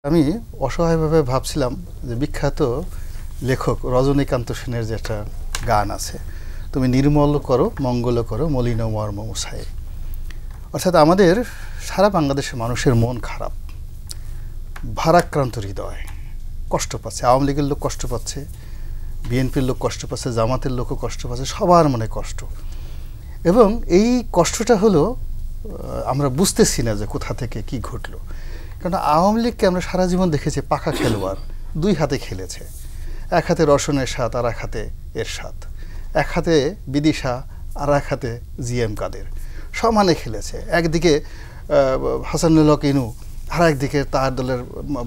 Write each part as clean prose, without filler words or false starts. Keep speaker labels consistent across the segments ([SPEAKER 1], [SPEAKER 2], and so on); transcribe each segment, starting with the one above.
[SPEAKER 1] আমি অসহায়ভাবে ভাবছিলাম যে বিখ্যাত লেখক রজনীকান্ত সেনের যে একটা গান আছে, তুমি নির্মল করো মঙ্গল করো মলিন মর্ম মুছায়। অর্থাৎ আমাদের সারা বাংলাদেশের মানুষের মন খারাপ, ভারাক্রান্ত হৃদয়, কষ্ট পাচ্ছে। আওয়ামী লীগের লোক কষ্ট পাচ্ছে, বিএনপির লোক কষ্ট পাচ্ছে, জামাতের লোকও কষ্ট পাচ্ছে, সবার মনে কষ্ট। এবং এই কষ্টটা হলো আমরা বুঝতেছি না যে কোথা থেকে কি ঘটলো। কারণ আওয়ামী লীগকে আমরা সারা জীবন দেখেছি পাকা খেলোয়াড়, দুই হাতে খেলেছে। এক হাতে রসনের স্বাদ আর এক হাতে এরশাদ, এক হাতে বিদিশা আর এক হাতে জিএম কাদের, সমানে খেলেছে। একদিকে হাসানুল হক ইনু, আর একদিকে তার দলের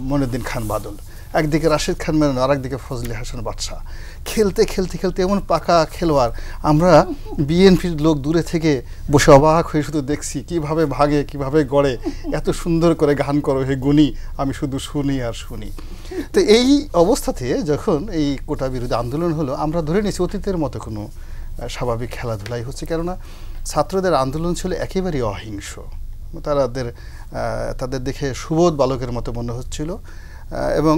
[SPEAKER 1] মনিউদ্দিন খান বাদল, একদিকে রাশিদ খান মেনন, আর একদিকে ফজলে হাসান বাদশাহ। খেলতে খেলতে খেলতে এমন পাকা খেলোয়াড়, আমরা বিএনপির লোক দূরে থেকে বসে অবাক হয়ে শুধু দেখছি কিভাবে ভাগে, কিভাবে গড়ে, এত সুন্দর করে গান করো হে গুণী, আমি শুধু শুনি আর শুনি। তো এই অবস্থাতে যখন এই কোটা বিরোধী আন্দোলন হলো, আমরা ধরে নিয়েছি অতীতের মতো কোনো স্বাভাবিক খেলাধুলাই হচ্ছে। কেননা ছাত্রদের আন্দোলন ছিল একেবারেই অহিংস, তাদের দেখে সুবোধ বালকের মতো মনে হচ্ছিল এবং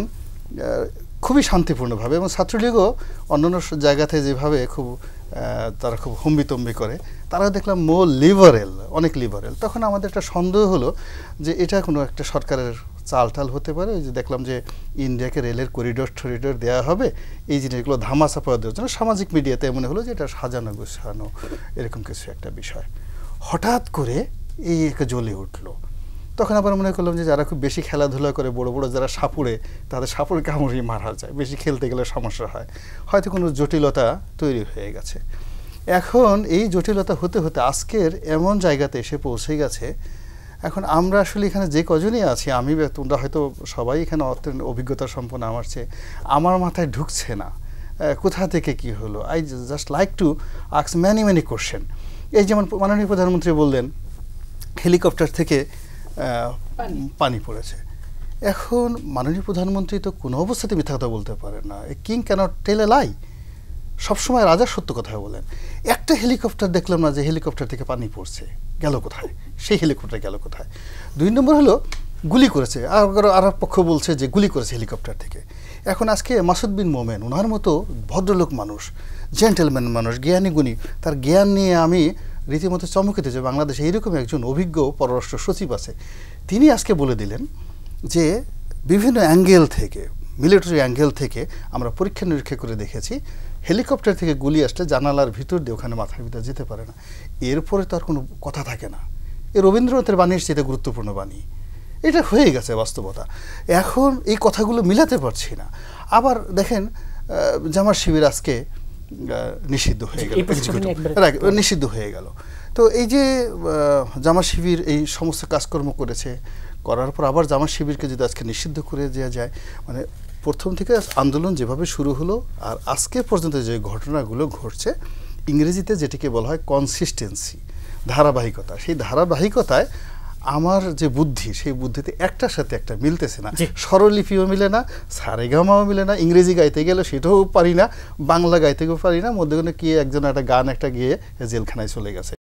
[SPEAKER 1] খুবই শান্তিপূর্ণভাবে। এবং ছাত্রলীগও অন্যান্য জায়গাতে যেভাবে তারা খুব হম্বিতম্বি করে, তারা দেখলাম লিবারেল, অনেক লিবারেল। তখন আমাদের একটা সন্দেহ হলো যে এটা কোনো একটা সরকারের চালটাল হতে পারে। ওই যে দেখলাম যে ইন্ডিয়াকে রেলের করিডোর দেওয়া হবে, এই জিনিসগুলো ধামাচাপা দেওয়ার জন্য সামাজিক মিডিয়াতে মনে হলো যে এটা সাজানো গোছানো এরকম কিছু একটা বিষয়। হঠাৎ করে এই একটা জ্বলে উঠলো। তখন আবার মনে করলাম যে যারা খুব বেশি খেলাধুলা করে, বড় বড় যারা সাপুড়ে, তাদের সাপুড় কামড়িয়ে মারা যায়, বেশি খেলতে গেলে সমস্যা হয়, হয়তো কোনো জটিলতা তৈরি হয়ে গেছে। এখন এই জটিলতা হতে হতে আজকের এমন জায়গাতে এসে পৌঁছে গেছে। এখন আমরা আসলে এখানে যে কজনই আছি, আমি তোমরা হয়তো সবাই এখানে অভিজ্ঞতা সম্পন্ন আমার চেয়ে, আমার মাথায় ঢুকছে না কোথা থেকে কি হলো। I just like to ask many question. এই যেমন মাননীয় প্রধানমন্ত্রী বললেন হেলিকপ্টার থেকে পানি পড়েছে। এখন মাননীয় প্রধানমন্ত্রী তো কোনো অবস্থাতে মিথ্যা কথা বলতে পারেন না। এ কিং ক্যানট টেল এ লাই। সবসময় রাজা সত্য কথা বলেন। একটা হেলিকপ্টার দেখলাম না যে হেলিকপ্টার থেকে পানি পড়ছে, গেল কোথায়? সেই হেলিকপ্টার গেল কোথায়? 2 নম্বর হলো গুলি করেছে, আর পক্ষ বলছে যে গুলি করেছে হেলিকপ্টার থেকে। এখন আজকে মাসুদ বিন মোমেন, ওনার মতো ভদ্রলোক মানুষ, জেন্টেলম্যান মানুষ, জ্ঞানী গুণী, তার জ্ঞান নিয়ে আমি রীতিমতো চমকিত যে বাংলাদেশে এইরকম একজন অভিজ্ঞ পররাষ্ট্র সচিব আছে। তিনি আজকে বলে দিলেন যে বিভিন্ন অ্যাঙ্গেল থেকে, মিলিটারি অ্যাঙ্গেল থেকে আমরা পরীক্ষা নিরীক্ষা করে দেখেছি, হেলিকপ্টার থেকে গুলি আসলে জানালার ভিতর দিয়ে ওখানে মাথার ভিতরে যেতে পারে না। এরপরে তো আর কোনো কথা থাকে না। এ রবীন্দ্রনাথের বাণীর চেয়ে গুরুত্বপূর্ণ বাণী। এটা হয়ে গেছে বাস্তবতা। এখন এই কথাগুলো মিলাতে পারছি না। আবার দেখেন জামাত শিবির আজকে নিষিদ্ধ হয়ে গেল, নিষিদ্ধ হয়ে গেল। তো এই যে জামাত শিবির এই সমস্ত কাজকর্ম করার পর আবার জামাত শিবিরকে যদি আজকে নিষিদ্ধ করে দেওয়া যায়, মানে প্রথম থেকে আন্দোলন যেভাবে শুরু হলো আর আজকে পর্যন্ত যে ঘটনাগুলো ঘটছে, ইংরেজিতে যেটিকে বলা হয় কনসিস্টেন্সি, ধারাবাহিকতা, সেই ধারাবাহিকতায় আমার যে বুদ্ধি, সেই বুদ্ধিতে একটার সাথে একটা মিলতেছে না। স্বরলিপিও মিলে না, সারেগামাও মিলে না, ইংরেজি গাইতে গেলে সেটাও পারি না, বাংলা গাইতেও পারি না, মধ্যখানে কি একজন একটা গান একটা গিয়ে জেলখানায় চলে গেছে।